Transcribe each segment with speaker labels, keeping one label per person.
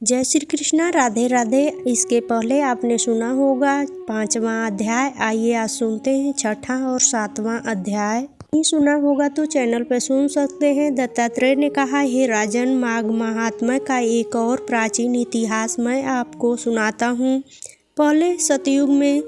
Speaker 1: जय श्री कृष्णा, राधे राधे। इसके पहले आपने सुना होगा 5वां अध्याय। आइए आज सुनते हैं 6ठा और 7वां अध्याय। नहीं सुना होगा तो चैनल पर सुन सकते हैं। दत्तात्रेय ने कहा, हे राजन, माघ महात्म्य का एक और प्राचीन इतिहास मैं आपको सुनाता हूँ। पहले सतयुग में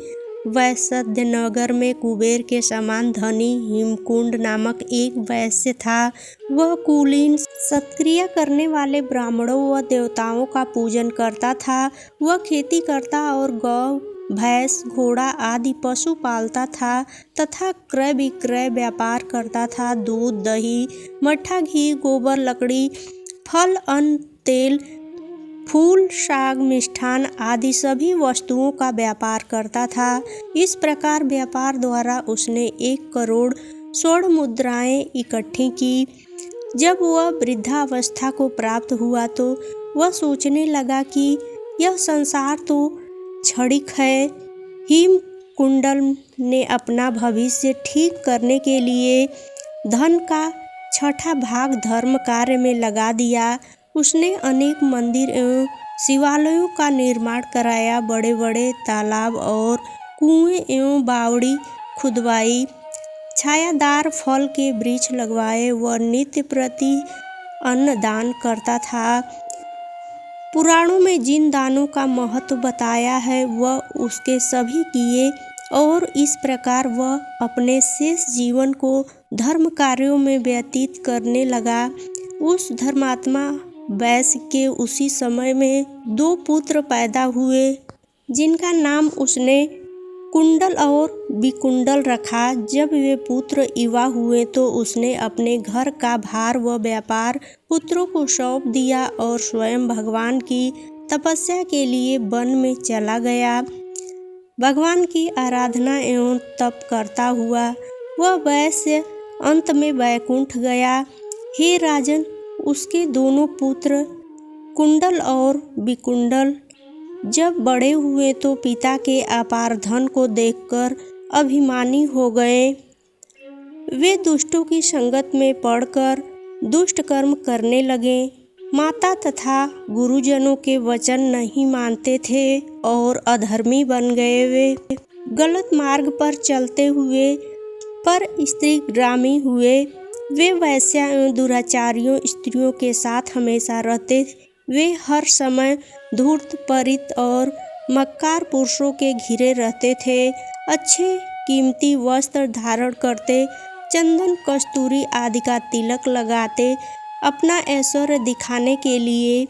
Speaker 1: वैसध्यनगर में कुबेर के समान धनी हिमकुंड नामक एक वैश्य था। वह कुलीन सत्क्रिया करने वाले ब्राह्मणों व देवताओं का पूजन करता था। वह खेती करता और गौ, भैंस, घोड़ा आदि पशु पालता था तथा क्रय विक्रय व्यापार करता था। दूध, दही, मट्ठा, घी, गोबर, लकड़ी, फल, अन्न, तेल, फूल, साग, मिष्ठान आदि सभी वस्तुओं का व्यापार करता था। इस प्रकार व्यापार द्वारा उसने 1 करोड़ स्वर्ण मुद्राएं इकट्ठी की। जब वह वृद्धावस्था को प्राप्त हुआ तो वह सोचने लगा कि यह संसार तो क्षणिक है। हिमकुंडल ने अपना भविष्य ठीक करने के लिए धन का 6ठा भाग धर्म कार्य में लगा दिया। उसने अनेक मंदिर एवं शिवालयों का निर्माण कराया, बड़े बड़े तालाब और कुएं एवं बावड़ी खुदवाई, छायादार फल के वृक्ष लगवाए। वह नित्य प्रति अन्न दान करता था। पुराणों में जिन दानों का महत्व बताया है वह उसके सभी किए और इस प्रकार वह अपने शेष जीवन को धर्म कार्यों में व्यतीत करने लगा। उस धर्मात्मा वैश्य के उसी समय में 2 पुत्र पैदा हुए, जिनका नाम उसने कुंडल और विकुंडल रखा। जब वे पुत्र युवा हुए तो उसने अपने घर का भार व व्यापार पुत्रों को सौंप दिया और स्वयं भगवान की तपस्या के लिए वन में चला गया। भगवान की आराधना एवं तप करता हुआ वह वैश्य अंत में वैकुंठ गया। हे राजन, उसके दोनों पुत्र कुंडल और विकुंडल जब बड़े हुए तो पिता के अपार धन को देखकर अभिमानी हो गए। वे दुष्टों की संगत में पड़कर दुष्ट कर्म करने लगे। माता तथा गुरुजनों के वचन नहीं मानते थे और अधर्मी बन गए। वे गलत मार्ग पर चलते हुए पर स्त्रीग्रामी हुए। वे वैश्या एवं दुराचारियों स्त्रियों के साथ हमेशा रहते। वे हर समय धूर्त, पतित और मक्कार पुरुषों के घिरे रहते थे। अच्छे कीमती वस्त्र धारण करते, चंदन, कस्तूरी आदि का तिलक लगाते, अपना ऐश्वर्य दिखाने के लिए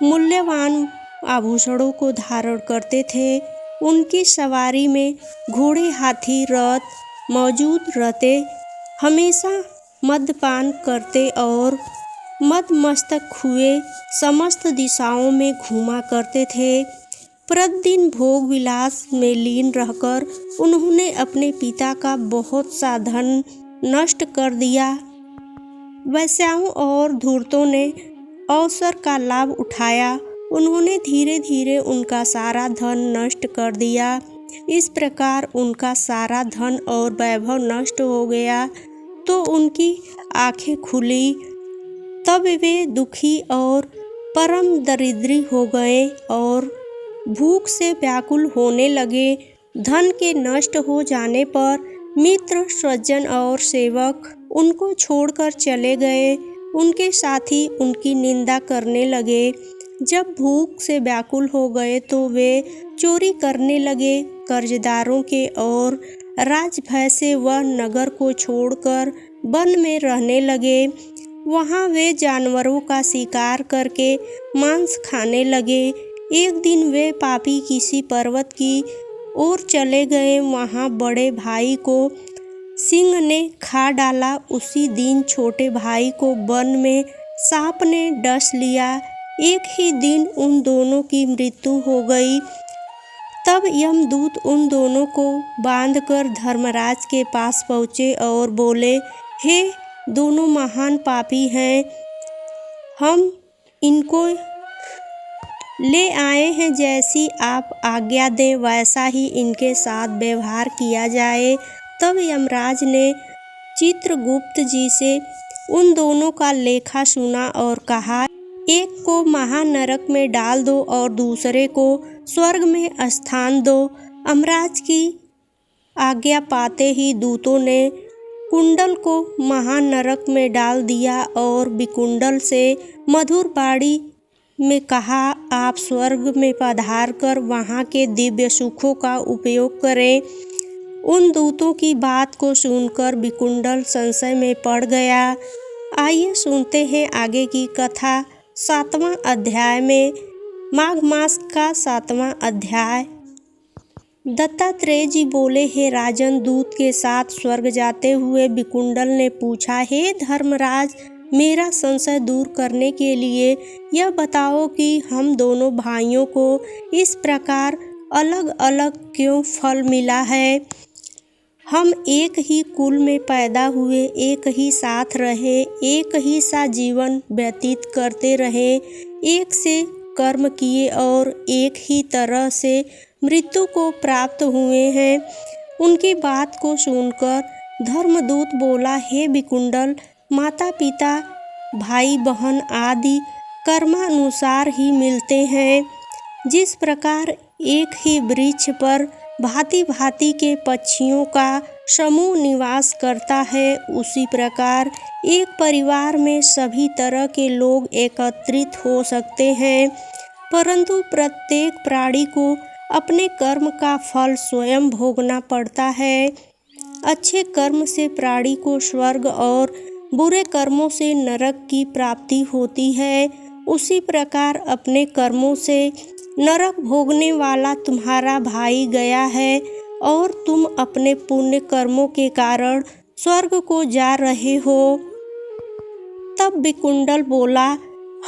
Speaker 1: मूल्यवान आभूषणों को धारण करते थे। उनकी सवारी में घोड़े, हाथी, रथ मौजूद रहते। हमेशा मद्यपान करते और मदमस्तक हुए समस्त दिशाओं में घूमा करते थे। प्रतिदिन भोग विलास में लीन रहकर उन्होंने अपने पिता का बहुत सा धन नष्ट कर दिया। वैश्याओं और धूर्तों ने अवसर का लाभ उठाया। उन्होंने धीरे धीरे उनका सारा धन नष्ट कर दिया। इस प्रकार उनका सारा धन और वैभव नष्ट हो गया तो उनकी आंखें खुली। तब वे दुखी और परम दरिद्री हो गए और भूख से व्याकुल होने लगे। धन के नष्ट हो जाने पर मित्र, स्वजन और सेवक उनको छोड़कर चले गए। उनके साथी उनकी निंदा करने लगे। जब भूख से व्याकुल हो गए तो वे चोरी करने लगे। कर्जदारों के और राजभय से वह नगर को छोड़कर वन में रहने लगे। वहाँ वे जानवरों का शिकार करके मांस खाने लगे। एक दिन वे पापी किसी पर्वत की ओर चले गए। वहाँ बड़े भाई को सिंह ने खा डाला। उसी दिन छोटे भाई को वन में सांप ने डस लिया। एक ही दिन उन दोनों की मृत्यु हो गई। तब यमदूत उन दोनों को बांधकर धर्मराज के पास पहुँचे और बोले, हे दोनों महान पापी हैं, हम इनको ले आए हैं। जैसी आप आज्ञा दें वैसा ही इनके साथ व्यवहार किया जाए। तब यमराज ने चित्रगुप्त जी से उन दोनों का लेखा सुना और कहा, एक को महानरक में डाल दो और दूसरे को स्वर्ग में स्थान दो। यमराज की आज्ञा पाते ही दूतों ने कुंडल को महानरक में डाल दिया और विकुंडल से मधुर वाणी में कहा, आप स्वर्ग में पधार कर वहाँ के दिव्य सुखों का उपयोग करें। उन दूतों की बात को सुनकर विकुंडल संशय में पड़ गया। आइए सुनते हैं आगे की कथा 7वां अध्याय में। माघ मास का 7वां अध्याय। दत्तात्रेय जी बोले, हे राजन, दूत के साथ स्वर्ग जाते हुए विकुंडल ने पूछा, हे धर्मराज, मेरा संशय दूर करने के लिए यह बताओ कि हम दोनों भाइयों को इस प्रकार अलग अलग क्यों फल मिला है। हम एक ही कुल में पैदा हुए, एक ही साथ रहे, एक ही सा जीवन व्यतीत करते रहे, एक से कर्म किए और एक ही तरह से मृत्यु को प्राप्त हुए हैं। उनकी बात को सुनकर धर्मदूत बोला, हे विकुंडल, माता पिता, भाई बहन आदि कर्मानुसार ही मिलते हैं। जिस प्रकार एक ही वृक्ष पर भांति भांति के पक्षियों का समूह निवास करता है, उसी प्रकार एक परिवार में सभी तरह के लोग एकत्रित हो सकते हैं, परंतु प्रत्येक प्राणी को अपने कर्म का फल स्वयं भोगना पड़ता है। अच्छे कर्म से प्राणी को स्वर्ग और बुरे कर्मों से नरक की प्राप्ति होती है। उसी प्रकार अपने कर्मों से नरक भोगने वाला तुम्हारा भाई गया है और तुम अपने पुण्य कर्मों के कारण स्वर्ग को जा रहे हो। तब विकुंडल बोला,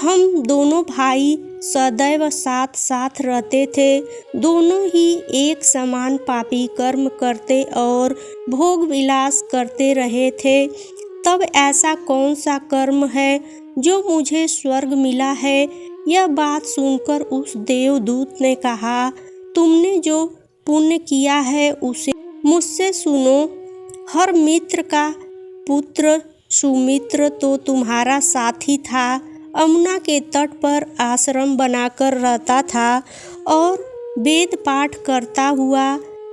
Speaker 1: हम दोनों भाई सदैव साथ साथ रहते थे, दोनों ही एक समान पापी कर्म करते और भोग विलास करते रहे थे। तब ऐसा कौन सा कर्म है जो मुझे स्वर्ग मिला है। यह बात सुनकर उस देवदूत ने कहा, तुमने जो पुण्य किया है उसे मुझसे सुनो। हर मित्र का पुत्र सुमित्र तो तुम्हारा साथी था, यमुना के तट पर आश्रम बनाकर रहता था और वेद पाठ करता हुआ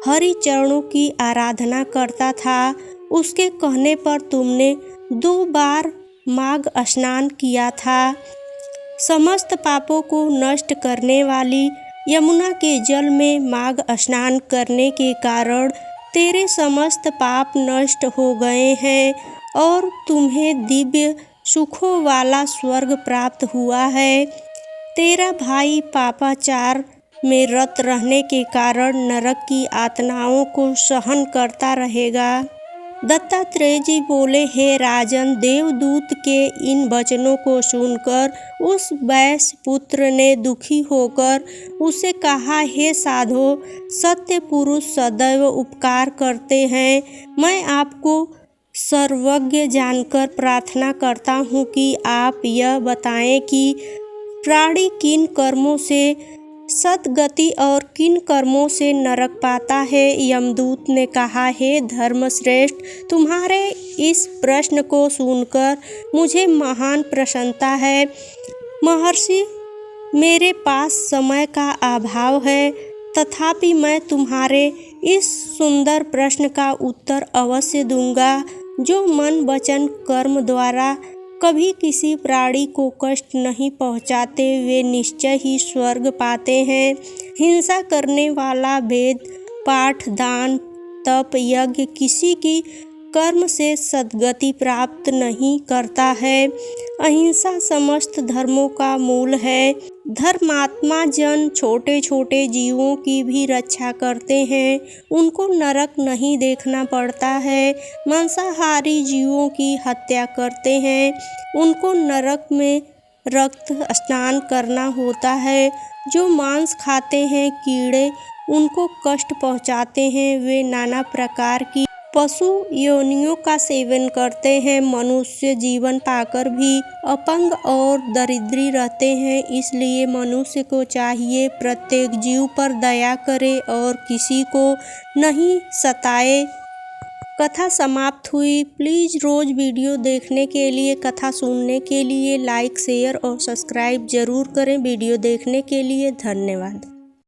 Speaker 1: हरि चरणों की आराधना करता था। उसके कहने पर तुमने 2 बार माघ स्नान किया था। समस्त पापों को नष्ट करने वाली यमुना के जल में माघ स्नान करने के कारण तेरे समस्त पाप नष्ट हो गए हैं और तुम्हें दिव्य सुखों वाला स्वर्ग प्राप्त हुआ है। तेरा भाई पापाचार में रत रहने के कारण नरक की यातनाओं को सहन करता रहेगा। दत्तात्रेय जी बोले, हे राजन, देवदूत के इन वचनों को सुनकर उस वैश्य पुत्र ने दुखी होकर उसे कहा, हे साधो, सत्य पुरुष सदैव उपकार करते हैं। मैं आपको सर्वज्ञ जानकर प्रार्थना करता हूँ कि आप यह बताएं कि प्राणी किन कर्मों से सद्गति और किन कर्मों से नरक पाता है। यमदूत ने कहा, हे धर्मश्रेष्ठ, तुम्हारे इस प्रश्न को सुनकर मुझे महान प्रसन्नता है। महर्षि, मेरे पास समय का अभाव है, तथापि मैं तुम्हारे इस सुंदर प्रश्न का उत्तर अवश्य दूंगा। जो मन वचन कर्म द्वारा कभी किसी प्राणी को कष्ट नहीं पहुँचाते, वे निश्चय ही स्वर्ग पाते हैं। हिंसा करने वाला वेद पाठ, दान, तप, यज्ञ किसी की कर्म से सद्गति प्राप्त नहीं करता है। अहिंसा समस्त धर्मों का मूल है। धर्मात्मा जन छोटे छोटे जीवों की भी रक्षा करते हैं, उनको नरक नहीं देखना पड़ता है। मांसाहारी जीवों की हत्या करते हैं, उनको नरक में रक्त स्नान करना होता है। जो मांस खाते हैं, कीड़े उनको कष्ट पहुंचाते हैं। वे नाना प्रकार की पशु योनियों का सेवन करते हैं। मनुष्य जीवन पाकर भी अपंग और दरिद्री रहते हैं। इसलिए मनुष्य को चाहिए प्रत्येक जीव पर दया करे और किसी को नहीं सताए। कथा समाप्त हुई। प्लीज़ रोज़ वीडियो देखने के लिए, कथा सुनने के लिए लाइक, शेयर और सब्सक्राइब ज़रूर करें। वीडियो देखने के लिए धन्यवाद।